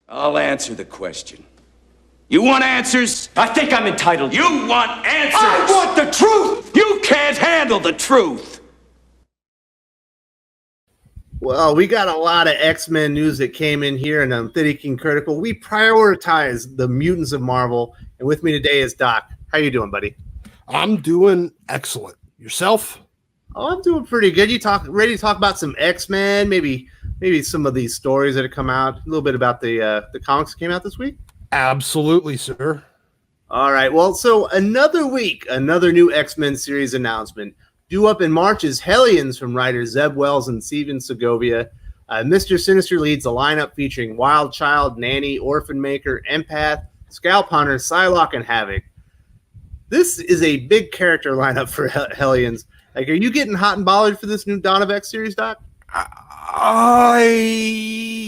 I'll answer the question. You want answers? I think I'm entitled. You want answers? I want the truth! You can't handle the truth! Well, we got a lot of X-Men news that came in here, and I'm thinking critical. We prioritize the mutants of Marvel, and with me today is Doc. How you doing, buddy? I'm doing excellent. Yourself? Oh, I'm doing pretty good. Ready to talk about some X-Men? Maybe some of these stories that have come out. A little bit about the comics that came out this week. Absolutely, sir. All right. Well, so another week, another new X-Men series announcement. Due up in March is Hellions from writers Zeb Wells and Stephen Sagovia. Mr. Sinister leads a lineup featuring Wild Child, Nanny, Orphan Maker, Empath, Scalp Hunter, Psylocke, and Havoc. This is a big character lineup for Hellions. Like, are you getting hot and bothered for this new Dawn of X series, Doc?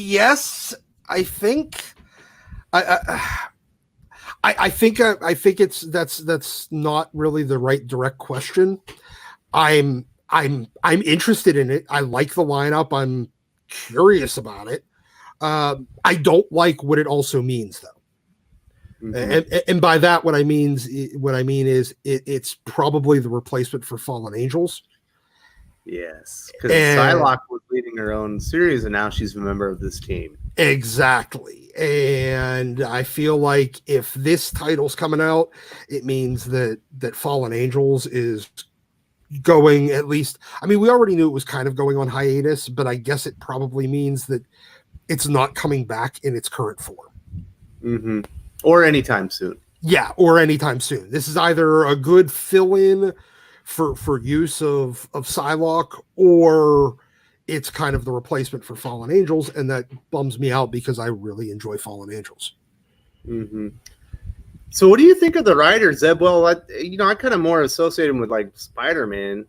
Yes, I think. I think that's not really the right direct question. I'm interested in it. I like the lineup. I'm curious about it. I don't like what it also means, though. Mm-hmm. And by that, what I mean is it's probably the replacement for Fallen Angels. Yes, because Psylocke was leading her own series, and now she's a member of this team. Exactly. And I feel like if this title's coming out, it means that Fallen Angels is going, at least. I mean, we already knew it was kind of going on hiatus, but I guess it probably means that it's not coming back in its current form. Mm-hmm. Or anytime soon. Yeah, or anytime soon. This is either a good fill-in for use of Psylocke, or it's kind of the replacement for Fallen Angels, and that bums me out because I really enjoy Fallen Angels. Mm-hmm. So what do you think of the writer, Zeb Wells? I kind of more associate him with, like, Spider-Man.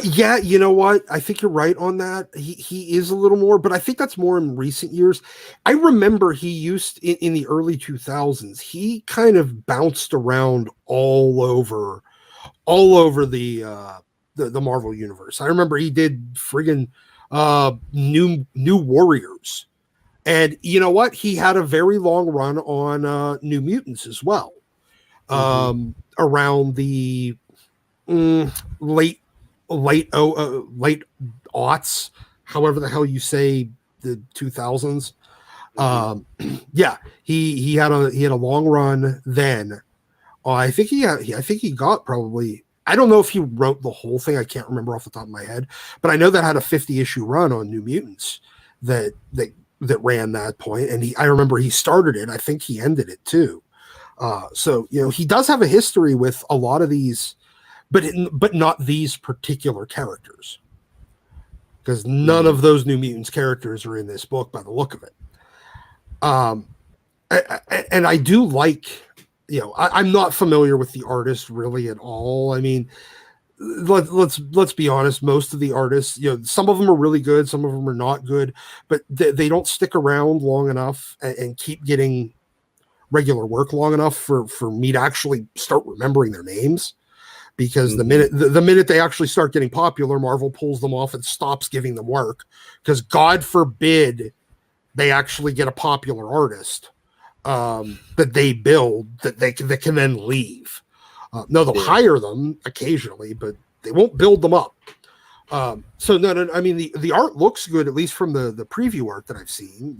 Yeah, you know what? I think you're right on that. He is a little more, but I think that's more in recent years. I remember he used in the early 2000s. He kind of bounced around all over the Marvel universe. I remember he did friggin' New Warriors, and you know what? He had a very long run on New Mutants as well. Around the late aughts, however the hell you say the 2000s. Yeah, he had a long run then. I think he got probably, I don't know if he wrote the whole thing. I can't remember off the top of my head, but I know that had a 50 issue run on New Mutants that ran that point. And I remember he started it. I think he ended it too. So, he does have a history with a lot of these, but not these particular characters, because none of those New Mutants characters are in this book by the look of it. And I do like, I'm not familiar with the artist really at all. I mean, let's be honest. Most of the artists, some of them are really good, some of them are not good, but they don't stick around long enough and keep getting regular work long enough for me to actually start remembering their names. Because the minute they actually start getting popular, Marvel pulls them off and stops giving them work. Because God forbid they actually get a popular artist that they build that can then leave. No, they'll hire them occasionally, but they won't build them up. So no, I mean the art looks good, at least from the preview art that I've seen.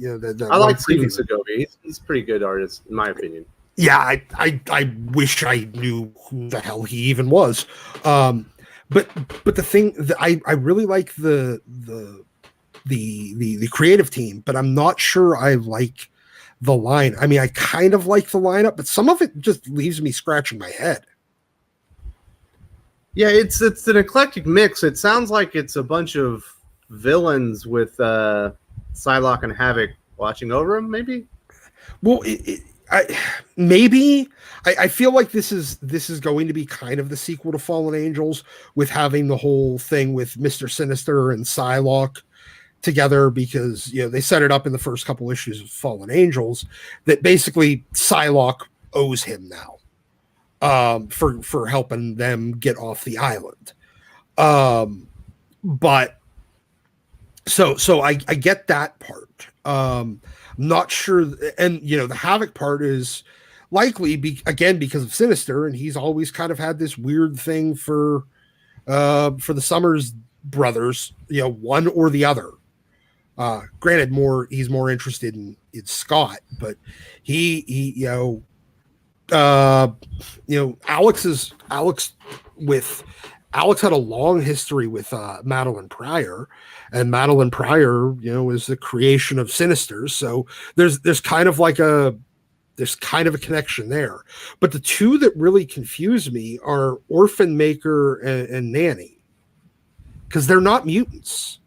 I like Stephen Sagovia. He's a pretty good artist, in my opinion. Yeah, I wish I knew who the hell he even was. But the thing that I really like the creative team, but I'm not sure I like the line. I mean, I kind of like the lineup, but some of it just leaves me scratching my head. Yeah, it's an eclectic mix. It sounds like it's a bunch of villains with Psylocke and Havoc watching over him, maybe? Well, I feel like this is going to be kind of the sequel to Fallen Angels, with having the whole thing with Mr. Sinister and Psylocke together, because they set it up in the first couple issues of Fallen Angels that basically Psylocke owes him now for helping them get off the island. But So I get that part. Not sure, and the Havoc part is likely again because of Sinister, and he's always kind of had this weird thing for the Summers brothers, one or the other. Granted, he's more interested in Scott, but he Alex had a long history with Madeline Pryor, and Madeline Pryor, is the creation of Sinister. So there's kind of a connection there. But the two that really confuse me are Orphan Maker and Nanny, because they're not mutants.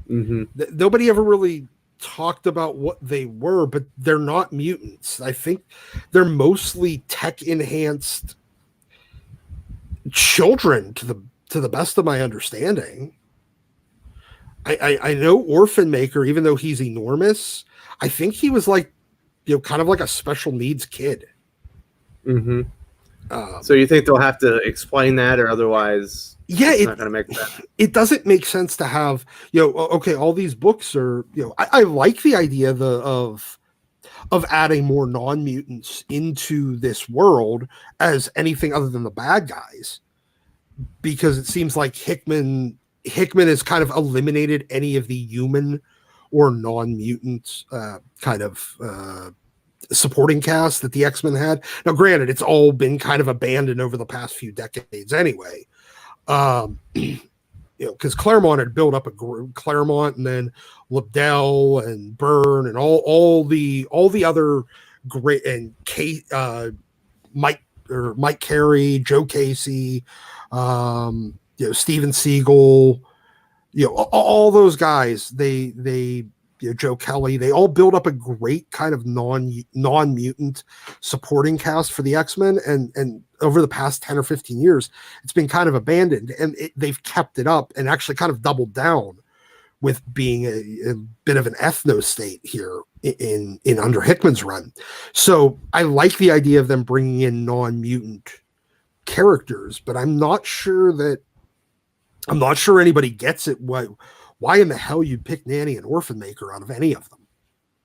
Mm-hmm. Nobody ever really talked about what they were, but they're not mutants. I think they're mostly tech enhanced children to the best of my understanding. I know Orphan Maker, even though he's enormous, I think he was kind of like a special needs kid. Mm-hmm. So you think they'll have to explain that, or otherwise it's not going to make sense? It doesn't make sense to have, okay, all these books are, I like the idea of adding more non-mutants into this world as anything other than the bad guys, because it seems like Hickman has kind of eliminated any of the human or non-mutant kind of supporting cast that the X-Men had. Now, granted, it's all been kind of abandoned over the past few decades anyway. Because Claremont had built up Claremont, and then Lobdell and Byrne and all the other great, and Mike Carey, Joe Casey, Steven Siegel, all those guys. They Joe Kelly, they all build up a great kind of non-mutant supporting cast for the X-Men, and over the past 10 or 15 years, it's been kind of abandoned, and they've kept it up and actually kind of doubled down with being a bit of an ethno state here in under Hickman's run. So I like the idea of them bringing in non-mutant characters, but I'm not sure anybody gets it. Why in the hell you'd pick Nanny and Orphan Maker out of any of them?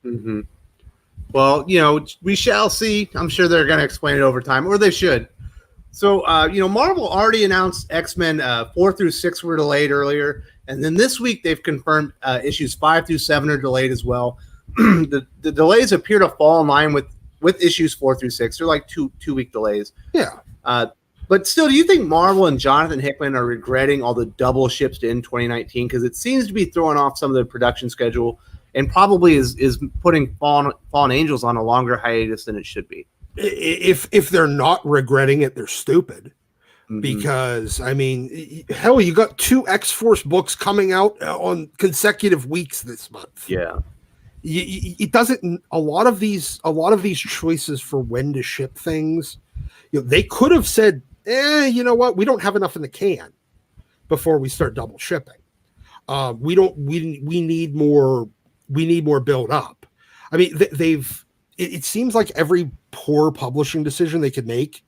Mm-hmm. Well, we shall see. I'm sure they're going to explain it over time, or they should. So, Marvel already announced X-Men 4 through 6 were delayed earlier, and then this week they've confirmed issues 5 through 7 are delayed as well. The delays appear to fall in line with issues 4 through 6. They're like 2-week delays. Yeah. But still, do you think Marvel and Jonathan Hickman are regretting all the double ships in 2019? Because it seems to be throwing off some of the production schedule, and probably is putting Fallen Angels on a longer hiatus than it should be. If they're not regretting it, they're stupid. Mm-hmm. Because, I mean, hell, you got 2 X-Force books coming out on consecutive weeks this month. Yeah. It doesn't. A lot of these choices for when to ship things, they could have said, you know what? We don't have enough in the can before we start double shipping. We need more build up. I mean, it seems like every poor publishing decision they could make,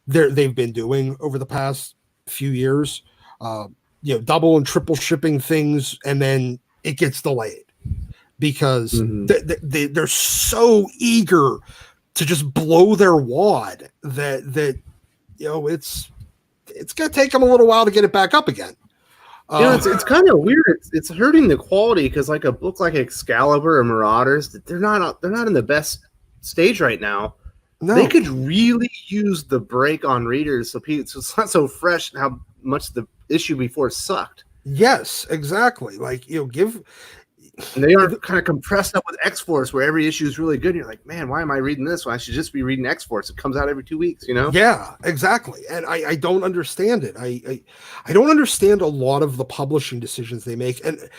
they've been doing over the past few years, double and triple shipping things, and then it gets delayed because mm-hmm. they're so eager to just blow their wad that it's going to take them a little while to get it back up again. It's kind of weird. It's hurting the quality because like a book like Excalibur or Marauders, they're not in the best stage right now. No. They could really use the break on readers so it's not so fresh and how much the issue before sucked. Yes, exactly. Like and they are kind of compressed up with X-Force where every issue is really good. And you're like, man, why am I reading this when I should just be reading X-Force? It comes out every 2 weeks, Yeah, exactly. And I don't understand it. I don't understand a lot of the publishing decisions they make. And,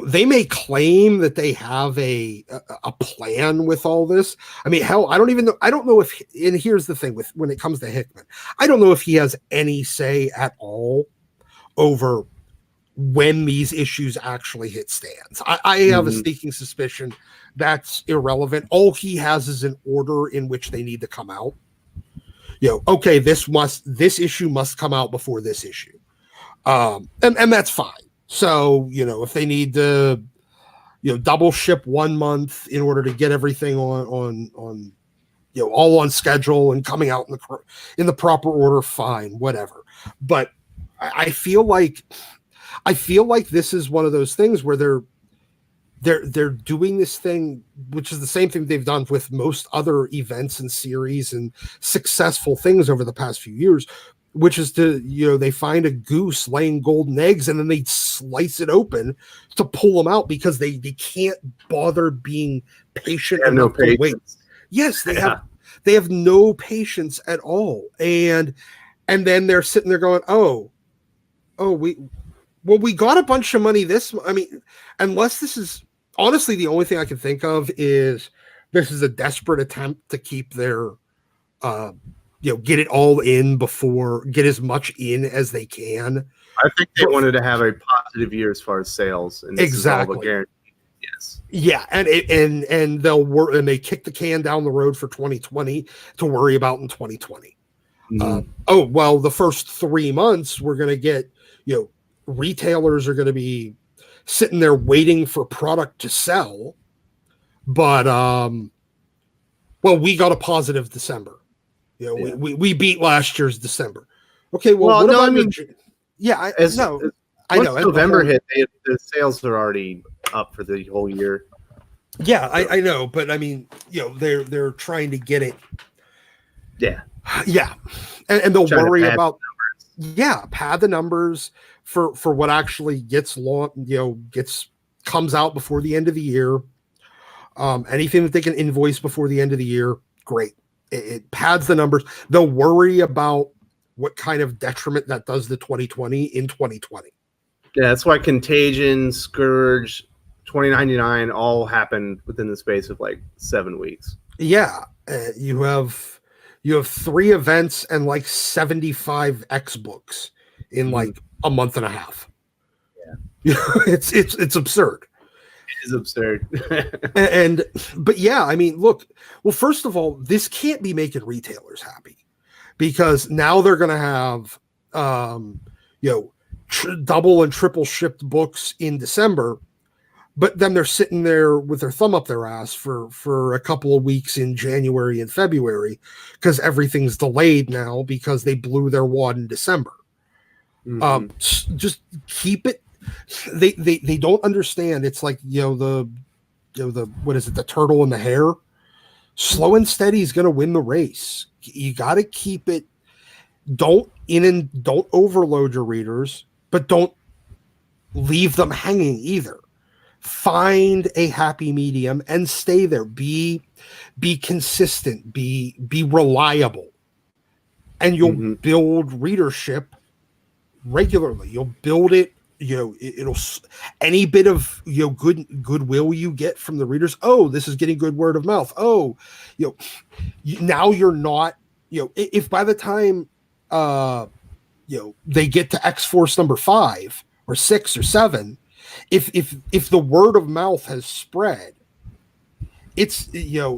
they may claim that they have a plan with all this. I mean, hell, I don't even know. I don't know if, and here's the thing when it comes to Hickman, I don't know if he has any say at all over when these issues actually hit stands. I have a sneaking suspicion that's irrelevant. All he has is an order in which they need to come out. Okay, this issue must come out before this issue. And that's fine. So, if they need to, double ship 1 month in order to get everything on all on schedule and coming out in the proper order, fine, whatever. But I feel like this is one of those things where they're doing this thing, which is the same thing they've done with most other events and series and successful things over the past few years, which is to, they find a goose laying golden eggs and then they slice it open to pull them out because they can't bother being patient enough to wait. Yes, they have no patience at all. And then they're sitting there going, we got a bunch of money unless this is honestly the only thing I can think of is this is a desperate attempt to keep their get it all in get as much in as they can. I think they wanted to have a positive year as far as sales, and this exactly. is all guaranteed. Yes. Yeah, and they'll work, and they kick the can down the road for 2020 to worry about in 2020. Mm-hmm. The first 3 months we're going to get, retailers are going to be sitting there waiting for product to sell, but we got a positive December. We beat last year's December. Okay, I know. November hit, the sales are already up for the whole year. Yeah, I know, but they're trying to get it. Yeah, and they'll worry about pad the numbers for what actually gets comes out before the end of the year. Anything that they can invoice before the end of the year, great. It pads the numbers. They'll worry about what kind of detriment that does to 2020 in 2020. Yeah, that's why Contagion, Scourge, 2099 all happened within the space of like 7 weeks. Yeah, you have 3 events and like 75 X books in like a month and a half. Yeah, it's absurd. It is absurd. But look. Well, first of all, this can't be making retailers happy because now they're going to have double and triple shipped books in December, but then they're sitting there with their thumb up their ass for a couple of weeks in January and February because everything's delayed now because they blew their wad in December. Mm-hmm. Just keep it. They don't understand. It's like the what is it? The turtle and the hare. Slow and steady is going to win the race. You got to keep it. Don't overload your readers, but don't leave them hanging either. Find a happy medium and stay there. Be consistent. Be reliable, and you'll build readership regularly. You'll build it. It'll any bit of goodwill you get from the readers. Oh, this is getting good word of mouth. Oh, now you're not. If by the time they get to X-Force number 5 or 6 or 7, if the word of mouth has spread, it's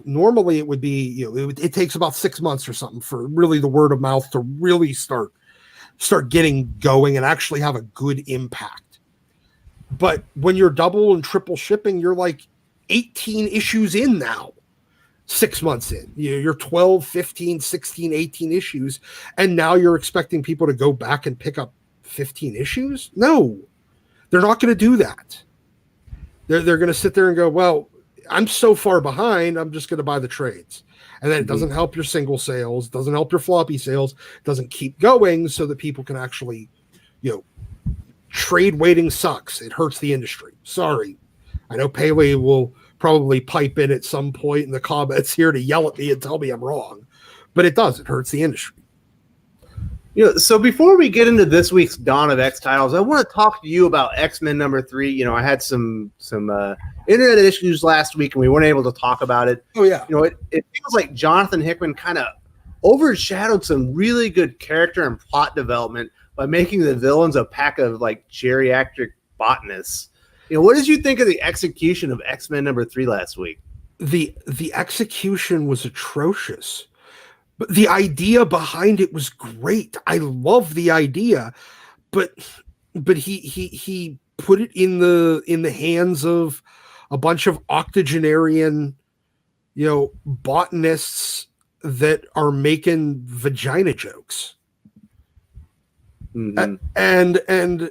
normally it would be it takes about 6 months or something for really the word of mouth to really start getting going and actually have a good impact. But when you're double and triple shipping, you're like 18 issues in now, 6 months in. You're 12, 15, 16, 18 issues, and now you're expecting people to go back and pick up 15 issues? No, they're not going to do that. They're going to sit there and go, well, I'm so far behind, I'm just going to buy the trades. And then it doesn't help your single sales, doesn't help your floppy sales, doesn't keep going so that people can actually, trade waiting sucks. It hurts the industry. Sorry. I know Paley will probably pipe in at some point in the comments here to yell at me and tell me I'm wrong, but it does. It hurts the industry. So before we get into this week's Dawn of X titles, I want to talk to you about X-Men number 3. I had some internet issues last week and we weren't able to talk about it. Oh yeah. It feels like Jonathan Hickman kind of overshadowed some really good character and plot development by making the villains a pack of like geriatric botanists. What did you think of the execution of X-Men number 3 last week? The execution was atrocious. But the idea behind it was great. I love the idea, but he put it in the hands of a bunch of octogenarian, botanists that are making vagina jokes. Mm-hmm. And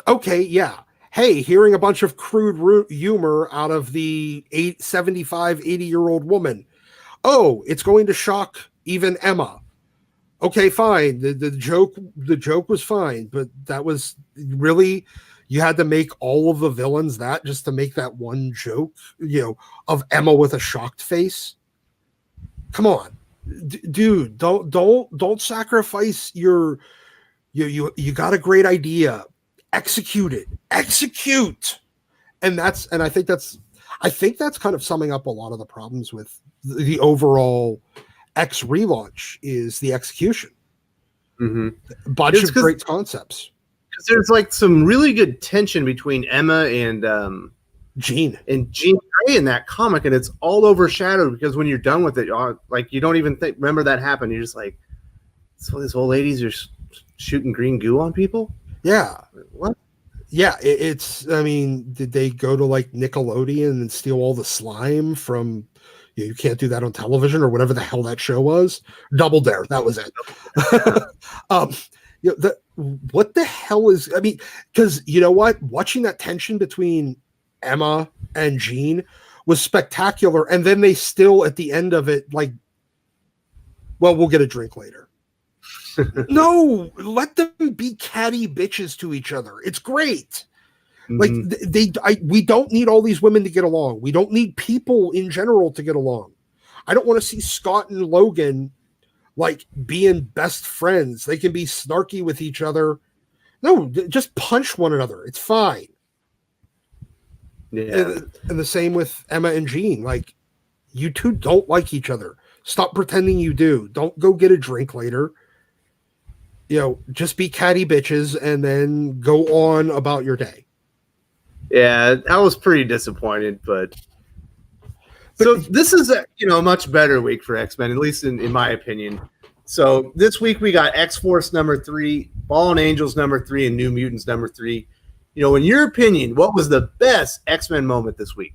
okay, yeah. Hey, hearing a bunch of crude humor out of the 75, 80-year-old woman. Oh, it's going to shock even Emma. Okay, fine. The joke was fine, but that was really, you had to make all of the villains that just to make that one joke, of Emma with a shocked face. Come on, dude, don't sacrifice you got a great idea. Execute. And I think that's kind of summing up a lot of the problems with the overall X relaunch is the execution. Mm-hmm. A bunch of great concepts. Because there's like some really good tension between Emma and Jean Grey in that comic, and it's all overshadowed because when you're done with it, like you don't even remember that happened. You're just like, so these old ladies are shooting green goo on people. Yeah. What? Yeah, I mean, did they go to like Nickelodeon and steal all the slime from? You can't do that on television or whatever the hell that show was. Double Dare, that was it. What the hell is? I mean, because you know what? Watching that tension between Emma and Jean was spectacular, and then they still at the end of it, like, well, we'll get a drink later. No, let them be catty bitches to each other. It's great. Mm-hmm. Like we don't need all these women to get along. We don't need people in general to get along. I don't want to see Scott and Logan like being best friends. They can be snarky with each other. No, just punch one another. It's fine. Yeah. And the same with Emma and Jean. Like, you two don't like each other. Stop pretending you do. Don't go get a drink later. Just be catty bitches and then go on about your day. Yeah, I was pretty disappointed, but so this is a much better week for X-Men, at least in my opinion. So this week we got X-Force number 3, Fallen Angels number 3, and New Mutants number 3. In your opinion, what was the best X-Men moment this week?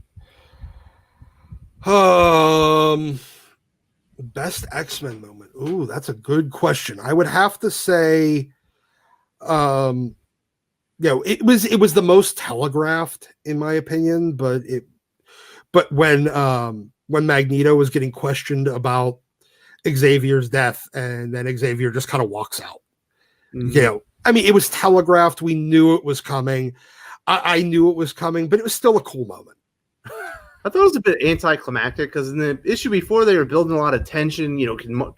Best X-Men moment. Ooh, that's a good question. I would have to say, it was the most telegraphed in my opinion, but when Magneto was getting questioned about Xavier's death, and then Xavier just kind of walks out. Mm-hmm. I mean, it was telegraphed. We knew it was coming. I knew it was coming, but it was still a cool moment. I thought it was a bit anticlimactic because in the issue before they were building a lot of tension.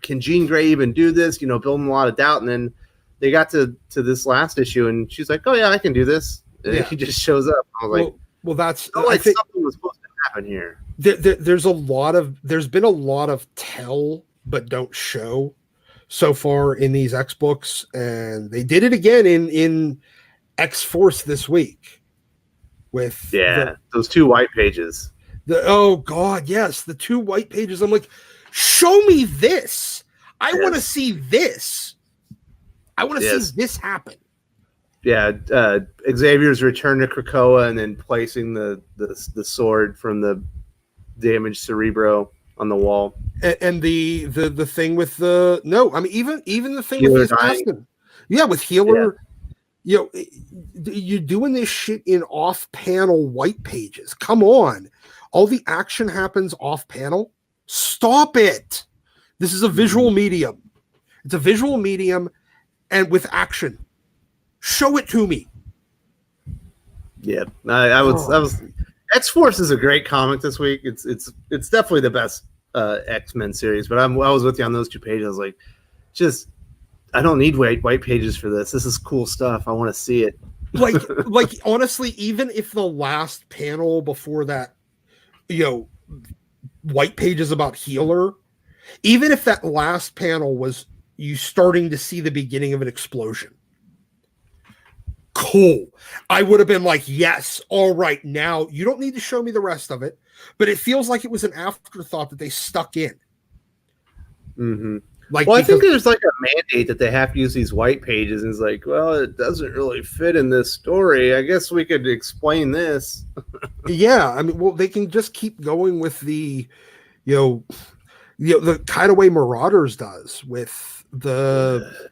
Can Jean Grey even do this? Building a lot of doubt, and then they got to this last issue, and she's like, "Oh yeah, I can do this." And he just shows up. I was like, "Well, that's I think something was supposed to happen here." There's been a lot of tell but don't show so far in these X books, and they did it again in X-Force this week with those 2 white pages. Oh God, yes, the 2 white pages. I'm like, show me this. I want to see this. I want to see this happen. Yeah, Xavier's return to Krakoa and then placing the sword from the damaged Cerebro on the wall. And the thing with even the thing Healer with his husband. Yeah, with Healer. Yeah. You're doing this shit in off-panel white pages. Come on. All the action happens off-panel. Stop it. This is a visual medium. It's a visual medium and with action. Show it to me. Yeah. I was X-Force is a great comic this week. It's definitely the best X-Men series, but I was with you on those 2 pages. I was like, I don't need white pages for this. This is cool stuff. I want to see it. like honestly, even if the last panel before that, white pages about Healer, even if that last panel was you starting to see the beginning of an explosion, cool. I would have been like, yes, all right, now you don't need to show me the rest of it, but it feels like it was an afterthought that they stuck in. Mm-hmm. Like, well, I think there's like a mandate that they have to use these white pages, and it's like, well, it doesn't really fit in this story. I guess we could explain this. yeah, I mean, well, they can just keep going with the, the kind of way Marauders does with the.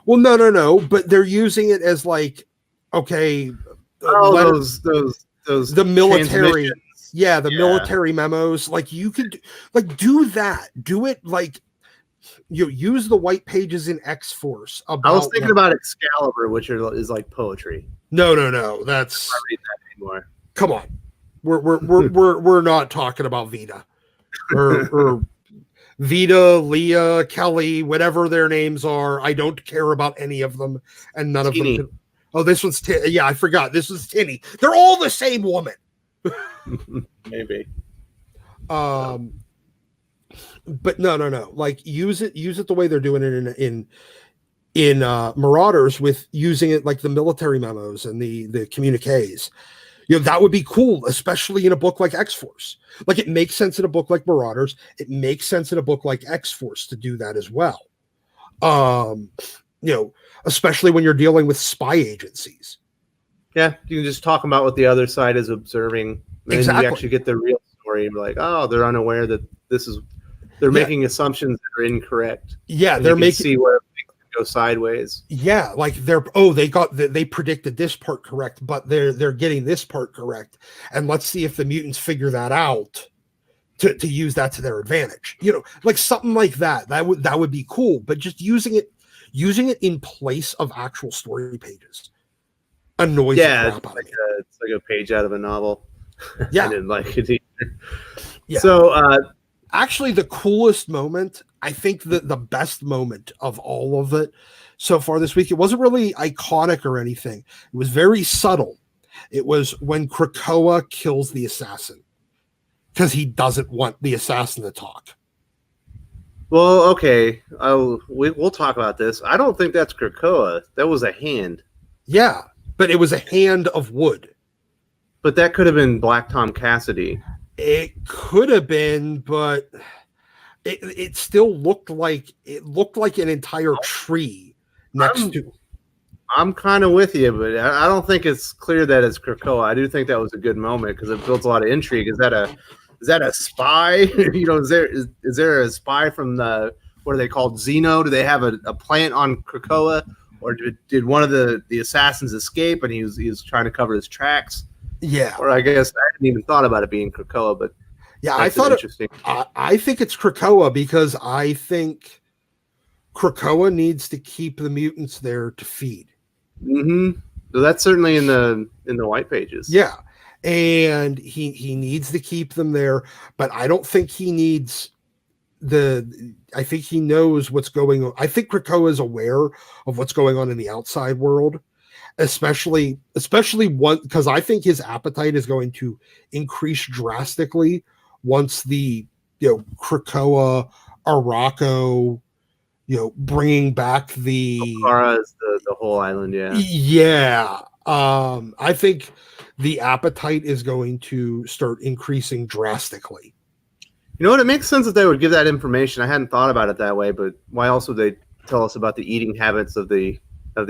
Well, no, but they're using it as like, okay, those the military. Yeah, the military memos. Like you could like do that. Do it like use the white pages in X-Force. I was thinking about Excalibur, which is like poetry. No. That's I don't read that anymore. Come on. We're not talking about Vita or Vita, Leah, Kelly, whatever their names are. I don't care about any of them, and none Tinny. of them. Oh, this one's yeah, I forgot. This was Tinny. They're all the same woman. Maybe. But no. Like use it the way they're doing it in Marauders, with using it like the military memos and the communiques. That would be cool, especially in a book like X-Force. Like it makes sense in a book like Marauders. It makes sense in a book like X-Force to do that as well. Especially when you're dealing with spy agencies. Yeah, you can just talk about what the other side is observing. And Exactly. you actually get the real story. And be like, oh, they're unaware that they're making assumptions that are incorrect. Yeah, and they're you can see where things go sideways. Yeah, like they predicted this part correct, but they're getting this part correct, and let's see if the mutants figure that out to use that to their advantage. Like something like that. That would be cool. But just using it in place of actual story pages annoys the crap out of me. It's like a page out of a novel. Yeah, I didn't like it either. Yeah. So actually, the coolest moment, I think the best moment of all of it so far this week, it wasn't really iconic or anything. It was very subtle. It was when Krakoa kills the assassin because he doesn't want the assassin to talk. Well, okay. We'll talk about this. I don't think that's Krakoa. That was a hand. Yeah, but it was a hand of wood. But that could have been Black Tom Cassidy. It could have been, but it still looked like an entire tree next to. I'm kind of with you, but I don't think it's clear that it's Krakoa. I do think that was a good moment because it builds a lot of intrigue. Is that a spy? Is there a spy from what are they called? Xeno? Do they have a plant on Krakoa, or did one of the assassins escape and he was trying to cover his tracks? Yeah. Or I guess I hadn't even thought about it being Krakoa, but yeah, I thought interesting. I think it's Krakoa because I think Krakoa needs to keep the mutants there to feed. Mm-hmm. So that's certainly in the white pages. Yeah, and he needs to keep them there, but I don't think he needs I think he knows what's going on. I think Krakoa is aware of what's going on in the outside world. Especially one, because I think his appetite is going to increase drastically once the Krakoa, Araco, bringing back the the whole island. I think the appetite is going to start increasing drastically. You know what? It makes sense that they would give that information. I hadn't thought about it that way, but why else would they tell us about the eating habits of the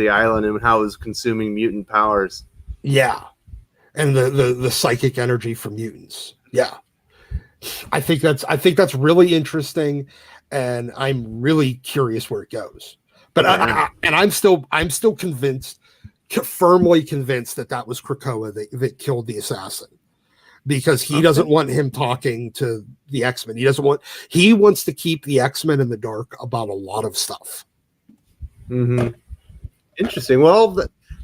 island and how it was consuming mutant powers? Yeah, and the psychic energy from mutants. Yeah, I think that's really interesting, and I'm really curious where it goes. But I'm still convinced, firmly convinced that was Krakoa that killed the assassin, because he doesn't want him talking to the X-Men. He wants to keep the X-Men in the dark about a lot of stuff. Mm-hmm. Interesting. Well,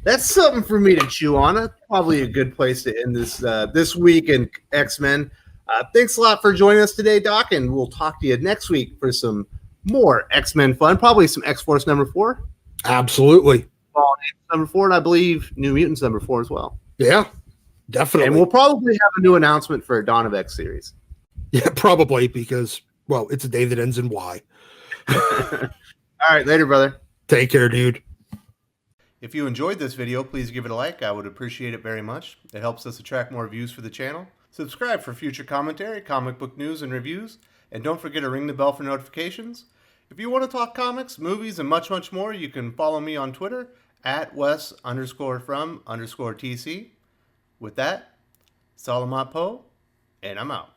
that's something for me to chew on. That's probably a good place to end this week in X-Men. Thanks a lot for joining us today, Doc, and we'll talk to you next week for some more X-Men fun. Probably some X-Force number 4. Absolutely. Fallen Angels number 4, and I believe New Mutants number 4 as well. Yeah, definitely. And we'll probably have a new announcement for a Dawn of X series. Yeah, probably, because, well, it's a day that ends in Y. All right, later, brother. Take care, dude. If you enjoyed this video, please give it a like. I would appreciate it very much. It helps us attract more views for the channel. Subscribe for future commentary, comic book news, and reviews. And don't forget to ring the bell for notifications. If you want to talk comics, movies, and much, much more, you can follow me on Twitter at Wes_from_TC. With that, Salamat Po, and I'm out.